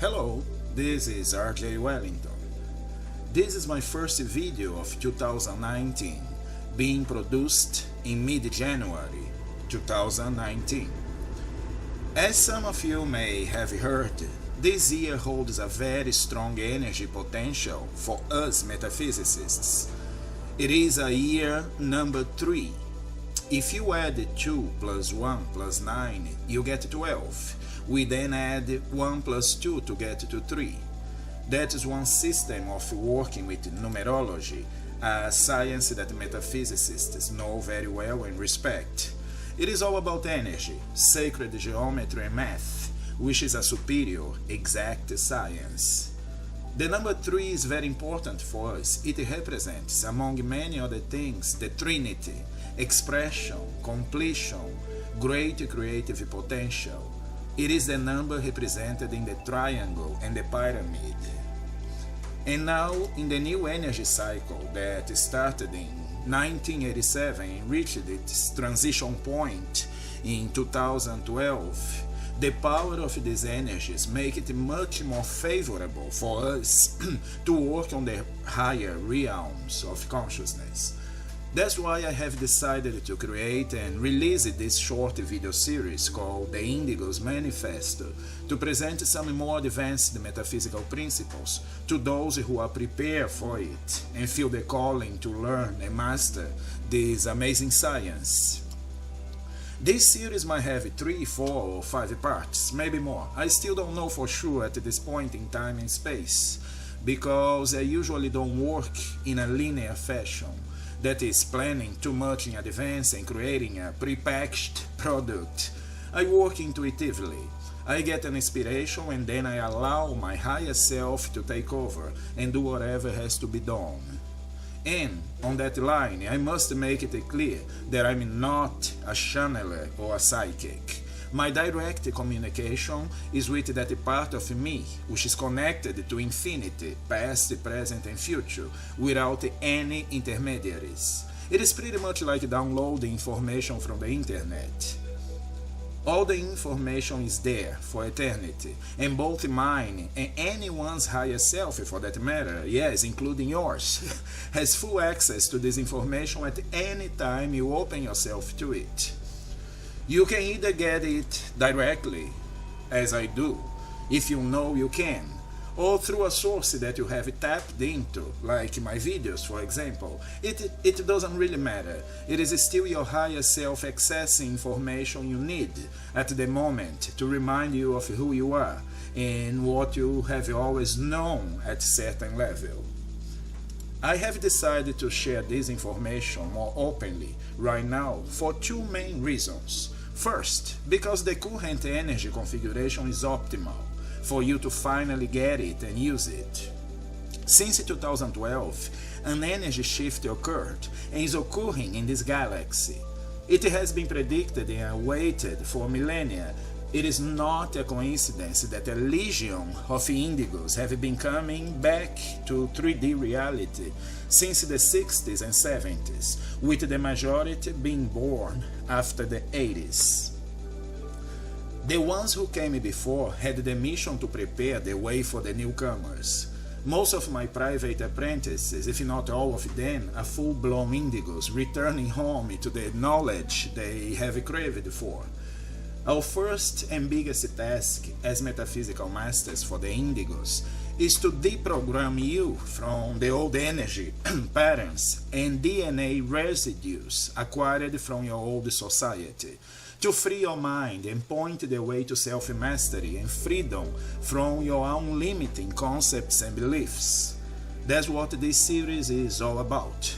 Hello, this is RJ Wellington. This is my first video of 2019, being produced in mid-January 2019. As some of you may have heard, this year holds a very strong energy potential for us metaphysicists. It is a year number 3. If you add 2 plus 1 plus 9, you get 12. We then add 1 plus 2 to get to 3. That is one system of working with numerology, a science that metaphysicists know very well and respect. It is all about energy, sacred geometry and math, which is a superior, exact science. The number 3 is very important for us. It represents, among many other things, the Trinity, expression, completion, great creative potential. It is the number represented in the triangle and the pyramid. And now, in the new energy cycle that started in 1987 and reached its transition point in 2012, the power of these energies make it much more favorable for us to work on the higher realms of consciousness. That's why I have decided to create and release this short video series called the Indigo's Manifesto to present some more advanced metaphysical principles to those who are prepared for it and feel the calling to learn and master this amazing science. This series might have 3, 4, or 5 parts, maybe more. I still don't know for sure at this point in time and space, because I usually don't work in a linear fashion. That is, planning too much in advance and creating a prepackaged product. I work intuitively. I get an inspiration and then I allow my higher self to take over and do whatever has to be done. And on that line, I must make it clear that I'm not a channeler or a psychic. My direct communication is with that part of me which is connected to infinity, past, present and future, without any intermediaries. It is pretty much like downloading information from the internet. All the information is there for eternity, and both mine and anyone's higher self for that matter, yes, including yours, has full access to this information at any time you open yourself to it. You can either get it directly, as I do, if you know you can, or through a source that you have tapped into, like my videos, for example. It doesn't really matter. It is still your higher self accessing information you need at the moment to remind you of who you are and what you have always known at a certain level. I have decided to share this information more openly right now for 2 main reasons. First, because the current energy configuration is optimal for you to finally get it and use it. Since 2012, an energy shift occurred and is occurring in this galaxy. It has been predicted and awaited for millennia. It is not a coincidence that a legion of indigos have been coming back to 3D reality since the 60s and 70s, with the majority being born after the 80s. The ones who came before had the mission to prepare the way for the newcomers. Most of my private apprentices, if not all of them, are full-blown indigos returning home to the knowledge they have craved for. Our first and biggest task as metaphysical masters for the indigos is to deprogram you from the old energy patterns and DNA residues acquired from your old society, to free your mind and point the way to self-mastery and freedom from your own limiting concepts and beliefs. That's what this series is all about.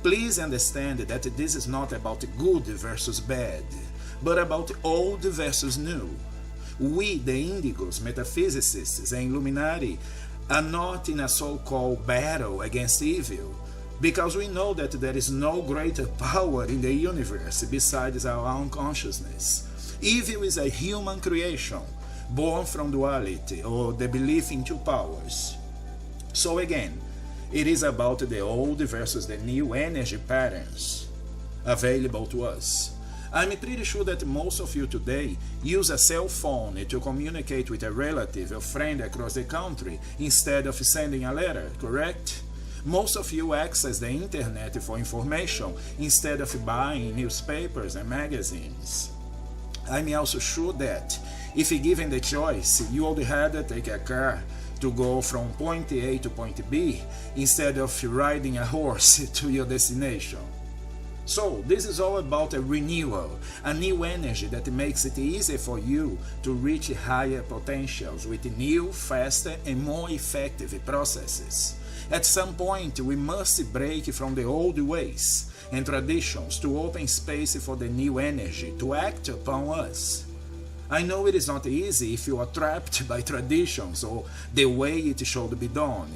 Please understand that this is not about good versus bad, but about old versus new. We, the indigos, metaphysicists, and Illuminati, are not in a so-called battle against evil, because we know that there is no greater power in the universe besides our own consciousness. Evil is a human creation, born from duality, or the belief in 2 powers. So again, it is about the old versus the new energy patterns available to us. I'm pretty sure that most of you today use a cell phone to communicate with a relative or friend across the country instead of sending a letter, correct? Most of you access the internet for information instead of buying newspapers and magazines. I'm also sure that if given the choice, you would rather take a car to go from point A to point B instead of riding a horse to your destination. So, this is all about a renewal, a new energy that makes it easier for you to reach higher potentials with new, faster, and more effective processes. At some point, we must break from the old ways and traditions to open space for the new energy to act upon us. I know it is not easy if you are trapped by traditions or the way it should be done,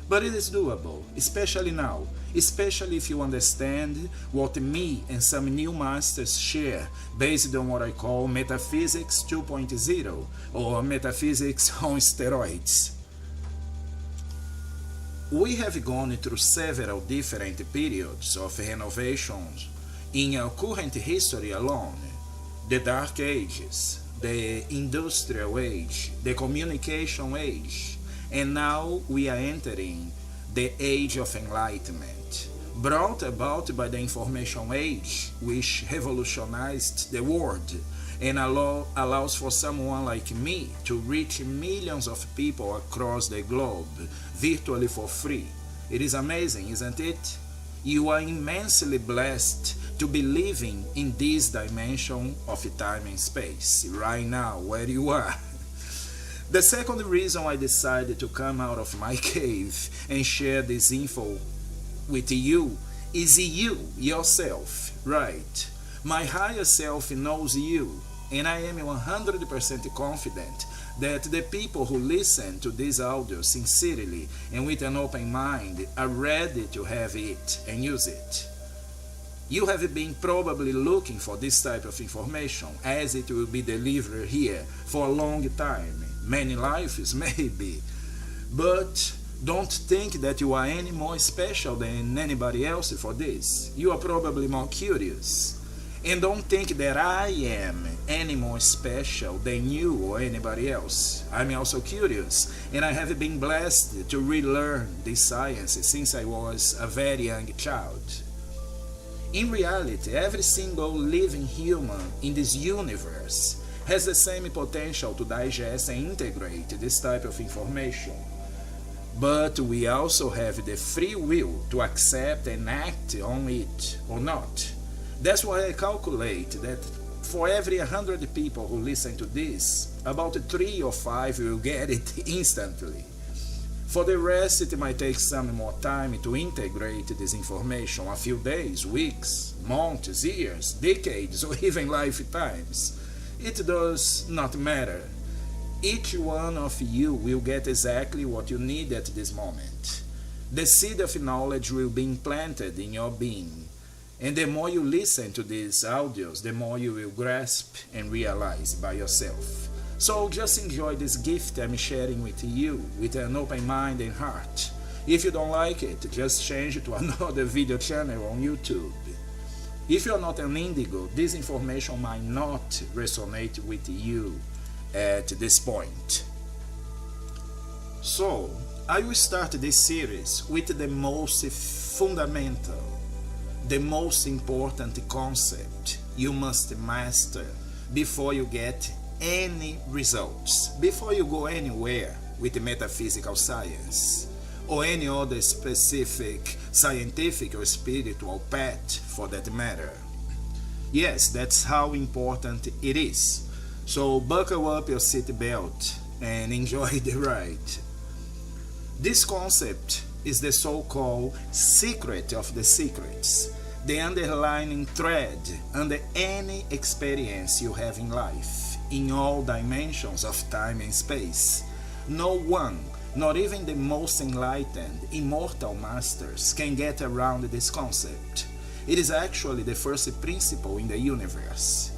but it is doable, especially now, especially if you understand what me and some new masters share based on what I call Metaphysics 2.0 or Metaphysics on steroids. We have gone through several different periods of renovations in our current history alone: the Dark Ages, the Industrial Age, the Communication Age, and now we are entering the Age of Enlightenment, brought about by the Information Age, which revolutionized the world and allows for someone like me to reach millions of people across the globe virtually for free. It is amazing, isn't it? You are immensely blessed to be living in this dimension of time and space, right now, where you are. The second reason I decided to come out of my cave and share this info with you is you, yourself, right? My higher self knows you, and I am 100% confident that the people who listen to this audio sincerely and with an open mind are ready to have it and use it. You have been probably looking for this type of information as it will be delivered here for a long time, many lives maybe, but don't think that you are any more special than anybody else for this. You are probably more curious. And don't think that I am any more special than you or anybody else. I'm also curious, and I have been blessed to relearn this science since I was a very young child. In reality, every single living human in this universe has the same potential to digest and integrate this type of information. But we also have the free will to accept and act on it or not. That's why I calculate that for every 100 people who listen to this, about 3 or 5 will get it instantly. For the rest, it might take some more time to integrate this information, a few days, weeks, months, years, decades, or even lifetimes. It does not matter. Each one of you will get exactly what you need at this moment. The seed of knowledge will be implanted in your being. And the more you listen to these audios, the more you will grasp and realize by yourself. So just enjoy this gift I'm sharing with you with an open mind and heart. If you don't like it, just change it to another video channel on YouTube. If you're not an Indigo, this information might not resonate with you at this point. So, I will start this series with the most fundamental, the most important concept you must master before you get any results, before you go anywhere with the metaphysical science or any other specific scientific or spiritual path for that matter. Yes, that's how important it is. So buckle up your seatbelt and enjoy the ride. This concept is the so-called secret of the secrets, the underlying thread under any experience you have in life, in all dimensions of time and space. No one, not even the most enlightened, immortal masters, can get around this concept. It is actually the first principle in the universe.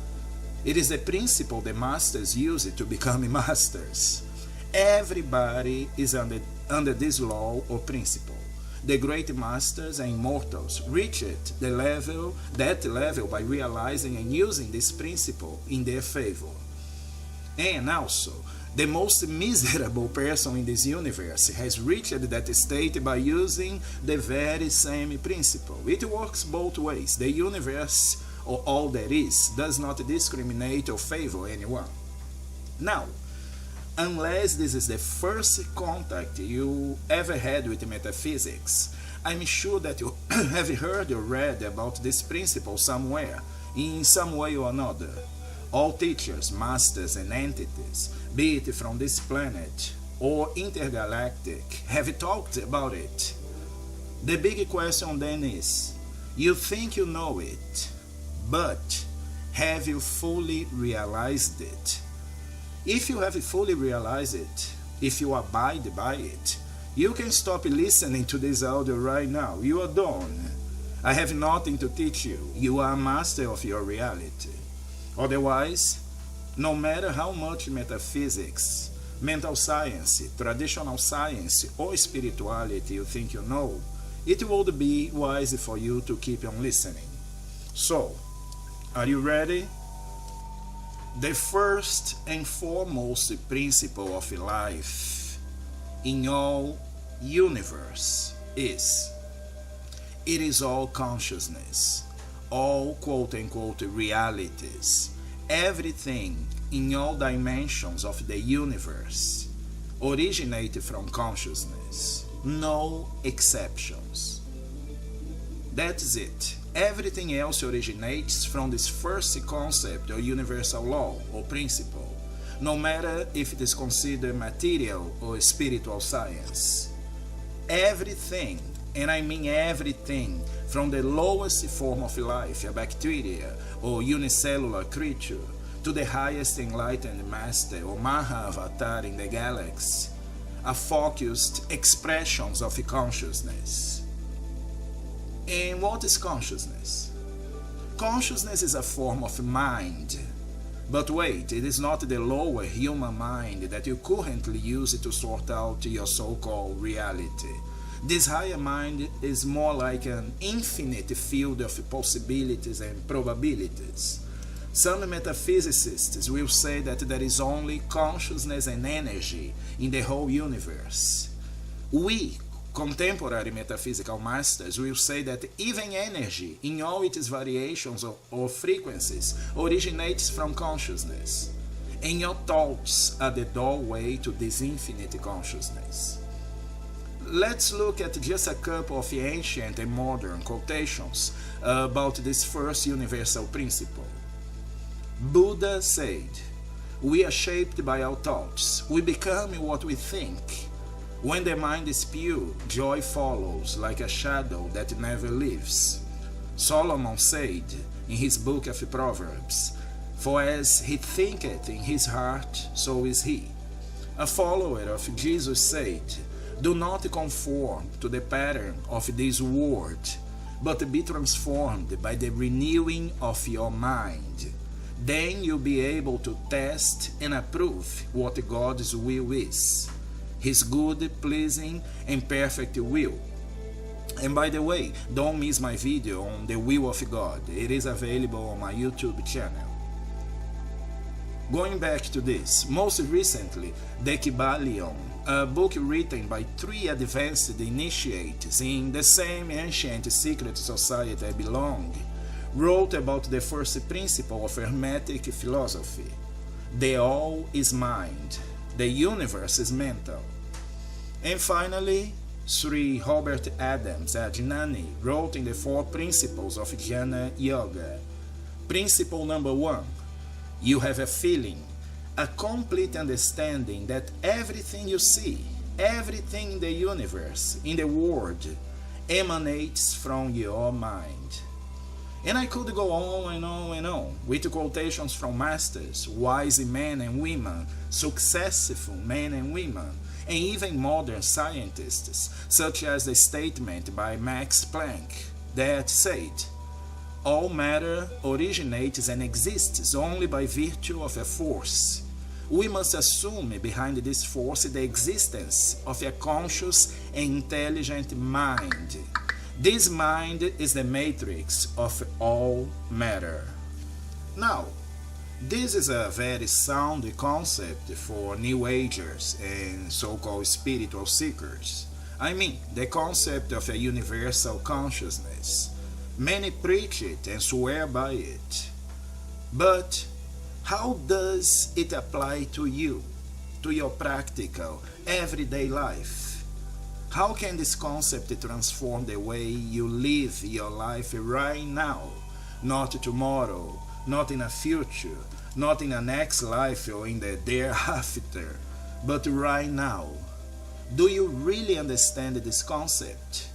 It is the principle the masters use to become masters. Everybody is under this law or principle. the great masters and immortals reached that level by realizing and using this principle in their favor. And also, the most miserable person in this universe has reached that state by using the very same principle. It works both ways. The universe, or all that is, does not discriminate or favor anyone. Now, unless this is the first contact you ever had with metaphysics, I'm sure that you have heard or read about this principle somewhere, in some way or another. All teachers, masters, and entities, be it from this planet or intergalactic, have talked about it. The big question then is, you think you know it, but have you fully realized it? If you have fully realized it, if you abide by it, you can stop listening to this audio right now. You are done. I have nothing to teach you. You are a master of your reality. Otherwise, no matter how much metaphysics, mental science, traditional science, or spirituality you think you know, it would be wise for you to keep on listening. So, are you ready? The first and foremost principle of life in all universe is, it is all consciousness, all quote-unquote realities, everything in all dimensions of the universe originated from consciousness, no exceptions. That's it. Everything else originates from this first concept or universal law or principle, no matter if it is considered material or spiritual science. Everything, and I mean everything, from the lowest form of life, a bacteria or unicellular creature, to the highest enlightened master or Maha-avatar in the galaxy, are focused expressions of consciousness. And what is consciousness? Consciousness is a form of mind. But wait, it is not the lower human mind that you currently use to sort out your so-called reality. This higher mind is more like an infinite field of possibilities and probabilities. Some metaphysicists will say that there is only consciousness and energy in the whole universe. We, contemporary metaphysical masters, will say that even energy, in all its variations or frequencies, originates from consciousness. And your thoughts are the doorway to this infinite consciousness. Let's look at just a couple of ancient and modern quotations about this first universal principle. Buddha said, "We are shaped by our thoughts. We become what we think. When the mind is pure, joy follows like a shadow that never leaves." Solomon said in his book of Proverbs, "For as he thinketh in his heart, so is he." A follower of Jesus said, "Do not conform to the pattern of this world, but be transformed by the renewing of your mind. Then you'll be able to test and approve what God's will is, His good, pleasing, and perfect will." And by the way, don't miss my video on the will of God. It is available on my YouTube channel. Going back to this, most recently, the Kybalion, a book written by 3 advanced initiates in the same ancient secret society I belong, wrote about the first principle of Hermetic philosophy. The all is mind. The universe is mental. And finally, Sri Robert Adams Ajnani wrote in the 4 principles of Jnana Yoga. Principle number 1, you have a feeling, a complete understanding that everything you see, everything in the universe, in the world, emanates from your mind. And I could go on and on and on with quotations from masters, wise men and women, successful men and women, and even modern scientists, such as the statement by Max Planck that said, "All matter originates and exists only by virtue of a force. we must assume behind this force the existence of a conscious and intelligent mind. This mind is the matrix of all matter. Now, this is a very sound concept for New Agers and so-called spiritual seekers. I mean, the concept of a universal consciousness. Many preach it and swear by it. But how does it apply to you, to your practical, everyday life? How can this concept transform the way you live your life right now, not tomorrow, not in a future, not in a next life or in the thereafter, but right now? Do you really understand this concept?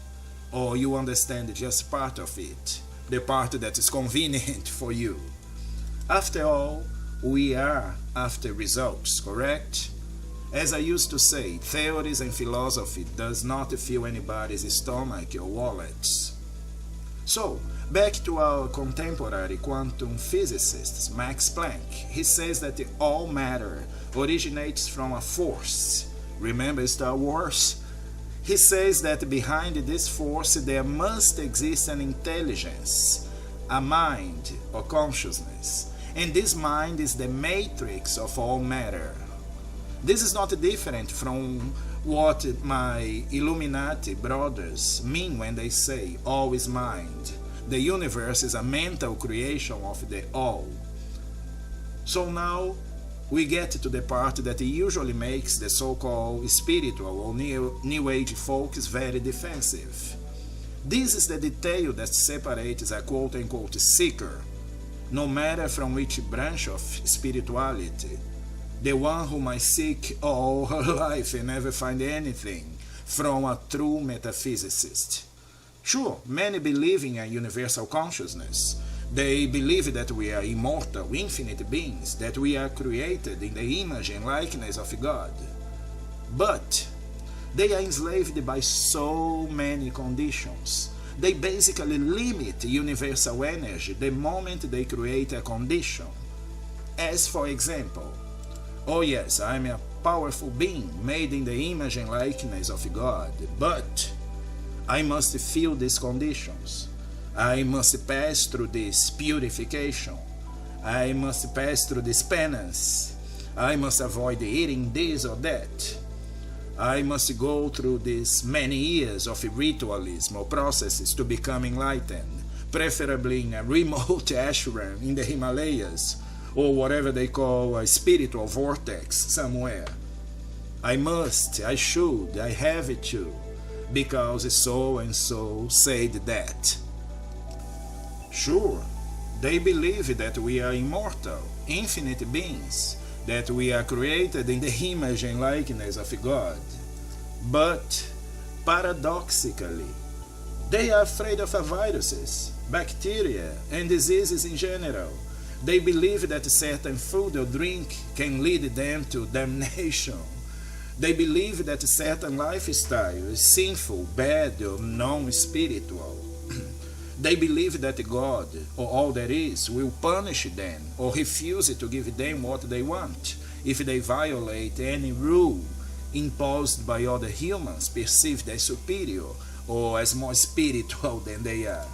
Or you understand just part of it, the part that is convenient for you? After all, we are after results, correct? As I used to say, theories and philosophy does not fill anybody's stomach or wallets. So, back to our contemporary quantum physicist, Max Planck. He says that all matter originates from a force. Remember Star Wars? He says that behind this force there must exist an intelligence, a mind or consciousness, and this mind is the matrix of all matter. This is not different from what my Illuminati brothers mean when they say all is mind. The universe is a mental creation of the all. So now we get to the part that usually makes the so-called spiritual or new age folks very defensive. This is the detail that separates a quote-unquote seeker, no matter from which branch of spirituality, the one who might seek all her life and never find anything, from a true metaphysicist. Sure, many believe in a universal consciousness. They believe that we are immortal, infinite beings, that we are created in the image and likeness of God. But they are enslaved by so many conditions. They basically limit universal energy the moment they create a condition. As for example, oh yes, I am a powerful being made in the image and likeness of God, but I must feel these conditions. I must pass through this purification. I must pass through this penance. I must avoid eating this or that. I must go through these many years of ritualism or processes to become enlightened, preferably in a remote ashram in the Himalayas, or whatever they call a spiritual vortex somewhere. I must, I should, I have it to, because so and so said that. Sure, they believe that we are immortal, infinite beings, that we are created in the image and likeness of God. But, paradoxically, they are afraid of viruses, bacteria, and diseases in general. They believe that certain food or drink can lead them to damnation. They believe that certain lifestyle is sinful, bad, or non-spiritual. They believe that God, or all there is, will punish them or refuse to give them what they want if they violate any rule imposed by other humans perceived as superior or as more spiritual than they are.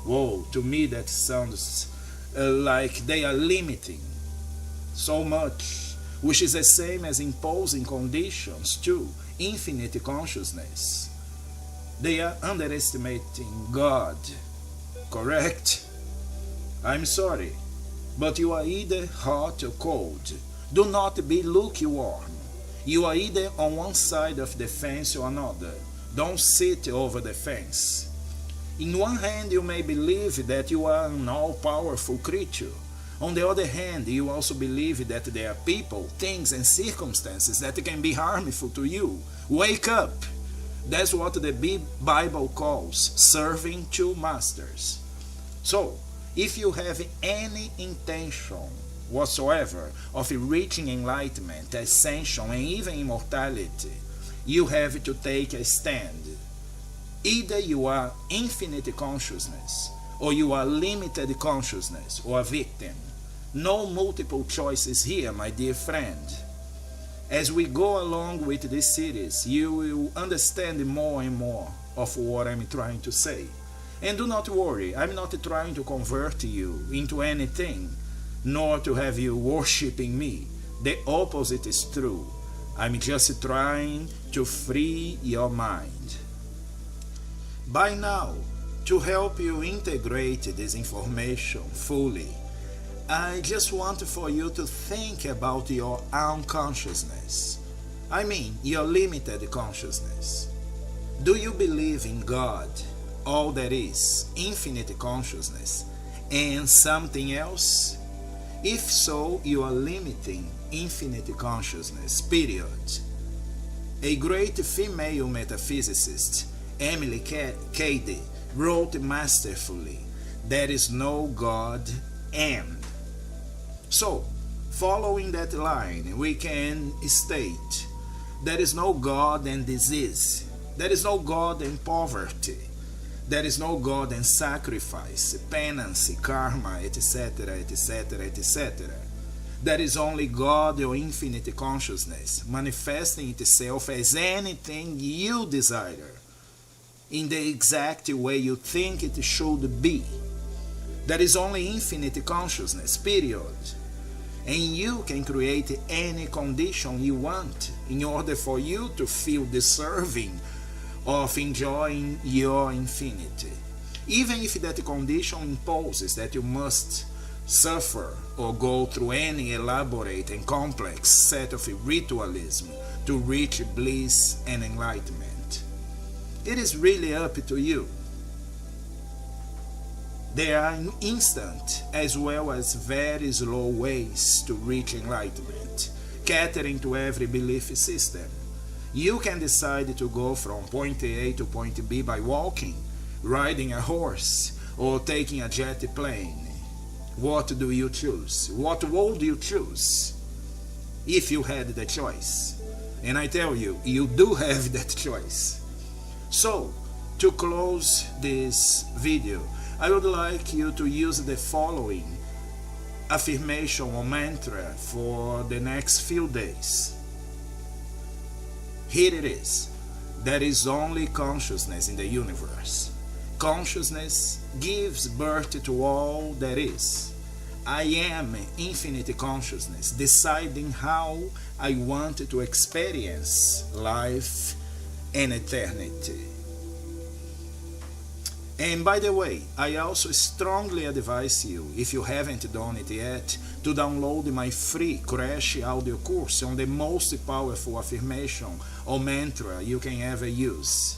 Whoa, to me that sounds like they are limiting so much, which is the same as imposing conditions to infinite consciousness. They are underestimating God. Correct? I'm sorry, but you are either hot or cold. Do not be lukewarm. You are either on one side of the fence or another. Don't sit over the fence. In one hand, you may believe that you are an all-powerful creature. On the other hand, you also believe that there are people, things, and circumstances that can be harmful to you. Wake up! That's what the Bible calls serving two masters. So, if you have any intention whatsoever of reaching enlightenment, ascension, and even immortality, you have to take a stand. Either you are infinite consciousness, or you are limited consciousness, or a victim. No multiple choices here, my dear friend. As we go along with this series, you will understand more and more of what I'm trying to say. And do not worry, I'm not trying to convert you into anything, nor to have you worshipping me. The opposite is true. I'm just trying to free your mind. By now, to help you integrate this information fully, I just want for you to think about your own consciousness. I mean, your limited consciousness. Do you believe in God, all that is, infinite consciousness, and something else? If so, you are limiting infinite consciousness, period. A great female metaphysicist, Emily Cady, wrote masterfully, "There is no God and." So, following that line, we can state, there is no God and disease. There is no God and poverty. There is no God and sacrifice, penance, karma, etc., etc., etc. There is only God or infinite consciousness, manifesting itself as anything you desire, in the exact way you think it should be. There is only infinite consciousness, period. And you can create any condition you want in order for you to feel deserving of enjoying your infinity. Even if that condition imposes that you must suffer or go through any elaborate and complex set of ritualism to reach bliss and enlightenment. It is really up to you. There are instant as well as very slow ways to reach enlightenment, catering to every belief system. You can decide to go from point A to point B by walking, riding a horse, or taking a jet plane. What do you choose? What would you choose if you had the choice? And I tell you, you do have that choice. So, to close this video, I would like you to use the following affirmation or mantra for the next few days. Here it is. There is only consciousness in the universe. Consciousness gives birth to all that is. I am infinite consciousness, deciding how I want to experience life and eternity. And by the way, I also strongly advise you, if you haven't done it yet, to download my free crash audio course on the most powerful affirmation or mantra you can ever use.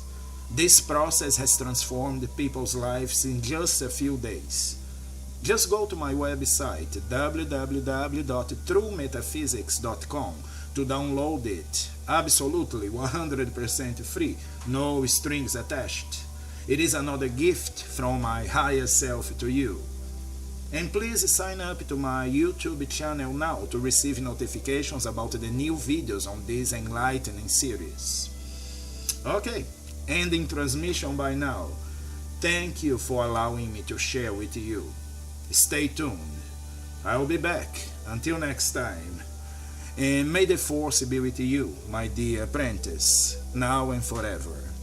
This process has transformed people's lives in just a few days. Just go to my website www.truemetaphysics.com to download it, absolutely 100% free, no strings attached. It is another gift from my higher self to you. And please sign up to my YouTube channel now to receive notifications about the new videos on this enlightening series. Okay, ending transmission by now. Thank you for allowing me to share with you. Stay tuned. I'll be back. Until next time. And may the force be with you, my dear apprentice, now and forever.